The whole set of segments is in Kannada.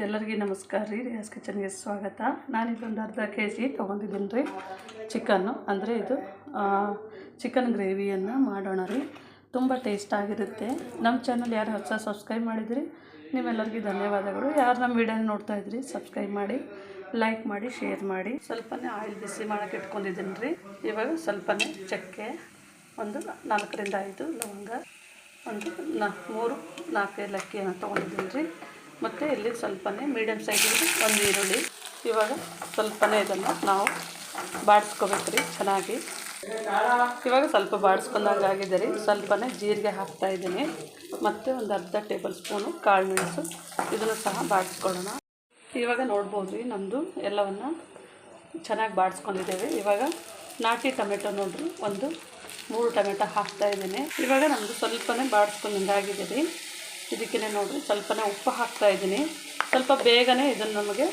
ಎಲ್ಲರಿಗೂ ನಮಸ್ಕಾರ ರೀ. ರಿಯಾಸ್ ಕಿಚನ್ಗೆ ಸ್ವಾಗತ. ನಾನಿದೊಂದು ಅರ್ಧ ಕೆಜಿ ತೊಗೊಂಡಿದ್ದೀನಿ ರೀ ಚಿಕನ್ನು. ಅಂದರೆ ಇದು ಚಿಕನ್ ಗ್ರೇವಿಯನ್ನು ಮಾಡೋಣ ರೀ. ತುಂಬ ಟೇಸ್ಟ್ ಆಗಿರುತ್ತೆ. ನಮ್ಮ ಚಾನಲ್ ಯಾರು ಹೊಸ ಸಬ್ಸ್ಕ್ರೈಬ್ ಮಾಡಿದಿರಿ ನಿಮ್ಮೆಲ್ಲರಿಗೂ ಧನ್ಯವಾದಗಳು. ಯಾರು ನಮ್ಮ ವಿಡಿಯೋನ ನೋಡ್ತಾ ಇದ್ರಿ ಸಬ್ಸ್ಕ್ರೈಬ್ ಮಾಡಿ, ಲೈಕ್ ಮಾಡಿ, ಶೇರ್ ಮಾಡಿ. ಸ್ವಲ್ಪನೇ ಆಯಿಲ್ ಬಿಸಿ ಮಾಡೋಕ್ಕೆ ಇಟ್ಕೊಂಡಿದ್ದೀನಿ ರೀ. ಇವಾಗ ಸ್ವಲ್ಪನೇ ಚಕ್ಕೆ, ಒಂದು 4ರಿಂದ 5 ಲವಂಗ, ಒಂದು 3-4 ಏಲಕ್ಕಿಯನ್ನು ತೊಗೊಂಡಿದ್ದೀನಿ ರೀ. ಮತ್ತು ಇಲ್ಲಿ ಸ್ವಲ್ಪನೇ ಮೀಡಿಯಮ್ ಸೈಜಿಗೆ ಒಂದು ಈರುಳ್ಳಿ. ಇವಾಗ ಸ್ವಲ್ಪನೇ ಇದನ್ನು ನಾವು ಬಾಡಿಸ್ಕೋಬೇಕು ರೀ ಚೆನ್ನಾಗಿ. ಇವಾಗ ಸ್ವಲ್ಪ ಬಾಡಿಸ್ಕೊಂಡಂಗೆ ಆಗಿದೆ ರೀ. ಸ್ವಲ್ಪನೇ ಜೀರಿಗೆ ಹಾಕ್ತಾಯಿದ್ದೀನಿ ಮತ್ತು ಒಂದು ಅರ್ಧ ಟೇಬಲ್ ಸ್ಪೂನು ಕಾಳು ಮೆಣಸು, ಇದನ್ನು ಸಹ ಬಾಡಿಸ್ಕೊಳ್ಳೋಣ. ಇವಾಗ ನೋಡ್ಬೋದು ರೀ ನಮ್ಮದು ಎಲ್ಲವನ್ನು ಚೆನ್ನಾಗಿ ಬಾಡಿಸ್ಕೊಂಡಿದ್ದೇವೆ. ಇವಾಗ ನಾಟಿ ಟೊಮೆಟೊ ನೋಡಿರಿ, ಒಂದು 3 ಟೊಮೆಟೊ ಹಾಕ್ತಾಯಿದ್ದೀನಿ. ಇವಾಗ ನಮ್ಮದು ಸ್ವಲ್ಪನೇ ಬಾಡಿಸ್ಕೊಂಡಂಗೆ ಆಗಿದೆ ರೀ. ಇದಕ್ಕೆ ನೋಡಿರಿ ಸ್ವಲ್ಪನೇ ಉಪ್ಪು ಹಾಕ್ತಾಯಿದ್ದೀನಿ. ಸ್ವಲ್ಪ ಬೇಗನೆ ಇದನ್ನು ನಮಗೆ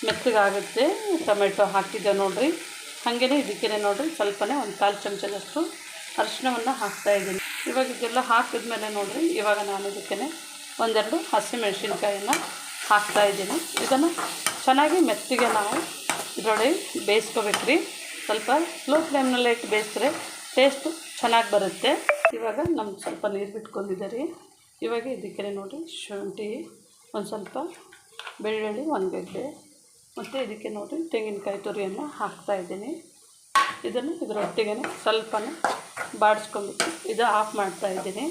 ಮೆತ್ತಗಾಗುತ್ತೆ ಟೊಮೆಟೊ ಹಾಕಿದ್ದೆ ನೋಡಿರಿ. ಹಾಗೇ ಇದಕ್ಕೆ ನೋಡಿರಿ ಸ್ವಲ್ಪನೇ ಒಂದು 1/4 ಚಮಚದಷ್ಟು ಅರಿಶಿಣವನ್ನು ಹಾಕ್ತಾಯಿದ್ದೀನಿ. ಇವಾಗ ಇದೆಲ್ಲ ಹಾಕಿದ್ಮೇಲೆ ನೋಡಿರಿ, ಇವಾಗ ನಾನು ಇದಕ್ಕೆ 1-2 ಹಸಿಮೆಣಸಿನ್ಕಾಯನ್ನು ಹಾಕ್ತಾಯಿದ್ದೀನಿ. ಇದನ್ನು ಚೆನ್ನಾಗಿ ಮೆತ್ತಿಗೆ ನಾವು ಇದರೊಳಗೆ ಬೇಯಿಸ್ಕೋಬೇಕು ರೀ. ಸ್ವಲ್ಪ ಸ್ಲೋ ಫ್ಲೇಮ್ನಲ್ಲೇ ಇಟ್ಟು ಬೇಯಿಸಿದ್ರೆ ಟೇಸ್ಟು ಚೆನ್ನಾಗಿ ಬರುತ್ತೆ. ಇವಾಗ ನಮ್ಗೆ ಸ್ವಲ್ಪ ನೀರು ಬಿಟ್ಕೊಂಡಿದೆ ರೀ. ಇವಾಗ ಇದಕ್ಕೆ ನೋಡಿ ಶುಂಠಿ, ಒಂದು ಸ್ವಲ್ಪ ಬೆಳ್ಳುಳ್ಳಿ, 1 ಗೆಡ್ಡೆ, ಮತ್ತು ಇದಕ್ಕೆ ನೋಡಿ ತೆಂಗಿನಕಾಯಿ ತುರಿಯನ್ನು ಹಾಕ್ತಾಯಿದ್ದೀನಿ. ಇದನ್ನು ಇದರೊಟ್ಟಿಗೆ ಸ್ವಲ್ಪನೇ ಬಾಡಿಸ್ಕೊಂಡ್ಬಿಟ್ಟು ಇದು ಆಫ್ ಮಾಡ್ತಾಯಿದ್ದೀನಿ.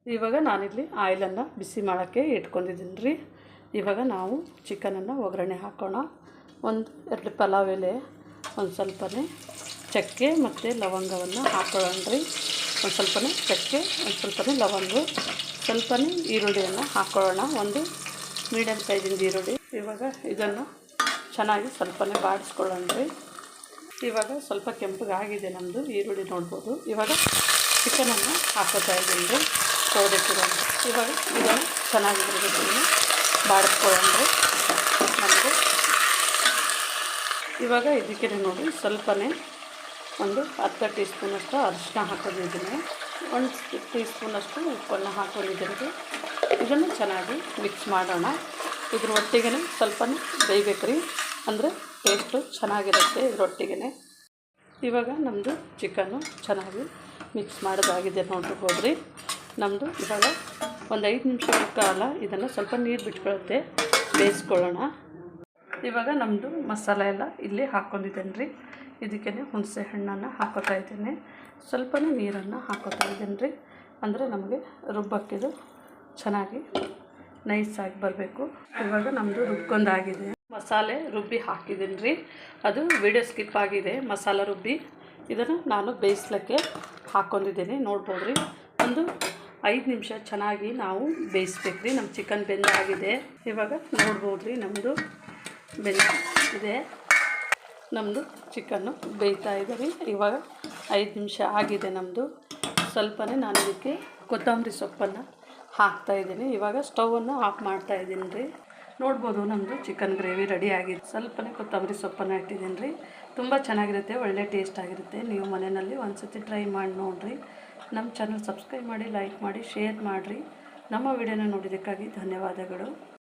ಇವಾಗ ನಾನಿಲ್ಲಿ ಆಯಿಲನ್ನು ಬಿಸಿ ಮಾಡೋಕ್ಕೆ ಇಟ್ಕೊಂಡಿದ್ದೀನಿ ರೀ. ಇವಾಗ ನಾವು ಚಿಕನನ್ನು ಒಗ್ಗರಣೆ ಹಾಕೋಣ. 1-2 ಪಲಾವ್ ಎಲೆ, ಒಂದು ಸ್ವಲ್ಪನೇ ಚಕ್ಕೆ ಮತ್ತು ಲವಂಗವನ್ನು ಹಾಕೊಳ್ಳೋಣ ರೀ. ಒಂದು ಸ್ವಲ್ಪನೇ ಚಕ್ಕೆ, ಒಂದು ಸ್ವಲ್ಪನೇ ಲವಂಗ, ಸ್ವಲ್ಪನೇ ಈರುಳ್ಳಿಯನ್ನು ಹಾಕ್ಕೊಳ್ಳೋಣ, ಒಂದು ಮೀಡಿಯಮ್ ಸೈಜಿಂದ ಈರುಳ್ಳಿ. ಇವಾಗ ಇದನ್ನು ಚೆನ್ನಾಗಿ ಸ್ವಲ್ಪನೇ ಬಾಡಿಸ್ಕೊಳ್ಳೋಣ ರೀ. ಇವಾಗ ಸ್ವಲ್ಪ ಕೆಂಪಗಾಗಿದೆ ನಮ್ಮದು ಈರುಳ್ಳಿ ನೋಡ್ಬೋದು. ಇವಾಗ ಚಿಕನನ್ನು ಹಾಕೋತಾ ಇದ್ದೀನಿ ರೀ ತೊಳೆದಿಟ್ಟಿರೋದು. ಇವಾಗ ಇದನ್ನು ಚೆನ್ನಾಗಿ ಬಾಡಿಸ್ಕೊಳ್ಳೋಣ ರೀ ನಮ್ಮದು. ಇವಾಗ ಇದಕ್ಕೆ ನೋಡಿ ಸ್ವಲ್ಪನೇ ಒಂದು ಅರ್ಧ ಟೀ ಸ್ಪೂನಷ್ಟು ಅರಿಶಿನ ಹಾಕೊಂಡಿದ್ದೀನಿ, 1 ಟೀ ಸ್ಪೂನಷ್ಟು ಉಪ್ಪನ್ನು ಹಾಕೊಂಡಿದ್ದೀನಿ. ಇದನ್ನು ಚೆನ್ನಾಗಿ ಮಿಕ್ಸ್ ಮಾಡೋಣ. ಇದ್ರ ಒಟ್ಟಿಗೆ ಸ್ವಲ್ಪನೇ ಬೇಯಬೇಕು ರೀ, ಅಂದರೆ ಟೇಸ್ಟು ಚೆನ್ನಾಗಿರುತ್ತೆ ಇದರೊಟ್ಟಿಗೆ. ಇವಾಗ ನಮ್ಮದು ಚಿಕನ್ನು ಚೆನ್ನಾಗಿ ಮಿಕ್ಸ್ ಮಾಡೋದಾಗಿದೆ ನೋಡ್ಬೋದು ರೀ ನಮ್ಮದು. ಇವಾಗ ಒಂದು 5 ನಿಮಿಷಗಳ ಕಾಲ ಇದನ್ನು ಸ್ವಲ್ಪ ನೀರು ಬಿಟ್ಕೊಳ್ಳುತ್ತೆ ಬೇಯಿಸ್ಕೊಳ್ಳೋಣ. ಇವಾಗ ನಮ್ಮದು ಮಸಾಲೆ ಎಲ್ಲ ಇಲ್ಲಿ ಹಾಕ್ಕೊಂಡಿದ್ದೇನೆ ರೀ. ಇದಕ್ಕೆ ಹುಣಸೆ ಹಣ್ಣನ್ನು ಹಾಕೋತಾ ಇದ್ದೀನಿ, ಸ್ವಲ್ಪನೇ ನೀರನ್ನು ಹಾಕೋತಾ ಇದ್ದೀನಿ ರೀ. ಅಂದರೆ ನಮಗೆ ರುಬ್ಬಕ್ಕಿದು ಚೆನ್ನಾಗಿ ನೈಸಾಗಿ ಬರಬೇಕು. ಇವಾಗ ನಮ್ಮದು ರುಬ್ಕೊಂಡಾಗಿದೆ. ಮಸಾಲೆ ರುಬ್ಬಿ ಹಾಕಿದ್ದೀನಿ ರೀ. ಅದು ವಿಡಿಯೋ ಸ್ಕಿಪ್ ಆಗಿದೆ. ಮಸಾಲೆ ರುಬ್ಬಿ ಇದನ್ನು ನಾನು ಬೇಯಿಸ್ಲಿಕ್ಕೆ ಹಾಕ್ಕೊಂಡಿದ್ದೀನಿ ನೋಡ್ಬೋದು ರೀ. ಒಂದು 5 ನಿಮಿಷ ಚೆನ್ನಾಗಿ ನಾವು ಬೇಯಿಸ್ಬೇಕು ರೀ. ನಮ್ಮ ಚಿಕನ್ ಬೆಂದಾಗಿದೆ. ಇವಾಗ ನೋಡ್ಬೋದು ರೀ ನಮ್ಮದು ಇದೆ. ನಮ್ಮದು ಚಿಕನ್ನು ಬೇಯ್ತಾ ಇದೆ ರೀ. ಇವಾಗ 5 ನಿಮಿಷ ಆಗಿದೆ ನಮ್ಮದು. ಸ್ವಲ್ಪನೇ ನಾನು ಇದಕ್ಕೆ ಕೊತ್ತಂಬರಿ ಸೊಪ್ಪನ್ನು ಹಾಕ್ತಾಯಿದ್ದೀನಿ. ಇವಾಗ ಸ್ಟವನ್ನು ಆಫ್ ಮಾಡ್ತಾಯಿದ್ದೀನಿ ರೀ. ನೋಡ್ಬೋದು ನಮ್ಮದು ಚಿಕನ್ ಗ್ರೇವಿ ರೆಡಿ ಆಗಿದೆ. ಸ್ವಲ್ಪನೇ ಕೊತ್ತಂಬರಿ ಸೊಪ್ಪನ್ನು ಇಟ್ಟಿದ್ದೀನಿ ರೀ. ತುಂಬ ಚೆನ್ನಾಗಿರುತ್ತೆ, ಒಳ್ಳೆ ಟೇಸ್ಟ್ ಆಗಿರುತ್ತೆ. ನೀವು ಮನೆಯಲ್ಲಿ ಒಂದು ಸತಿ ಟ್ರೈ ಮಾಡಿ ನೋಡಿರಿ. ನಮ್ಮ ಚಾನಲ್ ಸಬ್ಸ್ಕ್ರೈಬ್ ಮಾಡಿ, ಲೈಕ್ ಮಾಡಿ, ಶೇರ್ ಮಾಡಿರಿ. ನಮ್ಮ ವಿಡಿಯೋನ ನೋಡಿದ್ದಕ್ಕಾಗಿ ಧನ್ಯವಾದಗಳು.